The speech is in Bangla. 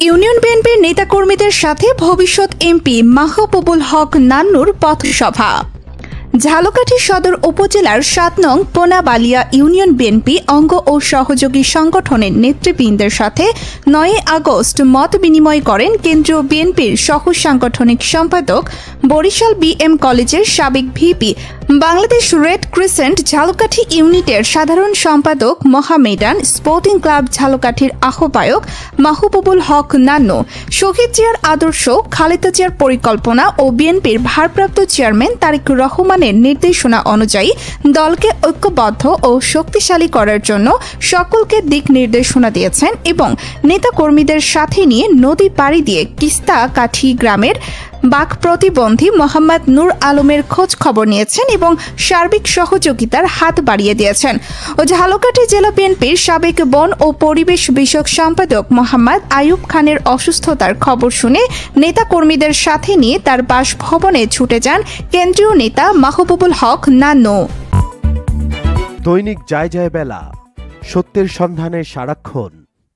ইউনিয়ন বিএনপির নেতাকর্মীদের সাথে ভবিষ্যৎ এমপি মাহবুবুল হক নান্নুর পথসভা। ঝালকাঠি সদর উপজেলার ৭ নং পোনাবালিয়া ইউনিয়ন বিএনপি অঙ্গ ও সহযোগী সংগঠনের নেতৃবৃন্দের সাথে ৯ আগস্ট মত বিনিময় করেন কেন্দ্রীয় বিএনপির সহ সাংগঠনিক সম্পাদক, বরিশাল বিএম কলেজের সাবেক VP, Bangladesh red crescent Jhalokathi ইউনিটের সাধারণ সম্পাদক, মোহামেডান স্পোর্টিং ক্লাব ঝালকাঠির আহ্বায়ক মাহবুবুল হক নান্নু, শহীদ জিয়ার আদর্শ, খালেদা জিয়ার পরিকল্পনা ও বিএনপির ভারপ্রাপ্ত চেয়ারম্যান তারেক রহমানের নির্দেশনা অনুযায়ী দলকে ঐক্যবদ্ধ ও শক্তিশালী করার জন্য সকলকে দিক নির্দেশনা দিয়েছেন এবং নেতাকর্মীদের সাথে নিয়ে নদী পাড়ি দিয়ে কিস্তা কাঠি গ্রামের বাক প্রতিবন্ধী মোহাম্মদ নূর আলমের খোঁজ খবর নিয়েছেন এবং সার্বিক সহযোগিতার হাত বাড়িয়ে দিয়েছেন। ও ঝালকাঠি জেলা বিএনপির সাবেক বন ও পরিবেশ বিষয়ক সম্পাদক মোহাম্মদ আইয়ুব খানের অসুস্থতার খবর শুনে নেতাকর্মীদের সাথে নিয়ে তার বাসভবনে ছুটে যান কেন্দ্রীয় নেতা মাহবুবুল হক নান্নু। দৈনিক যায় যায় বেলা, সত্যের সন্ধানে সারাক্ষণ।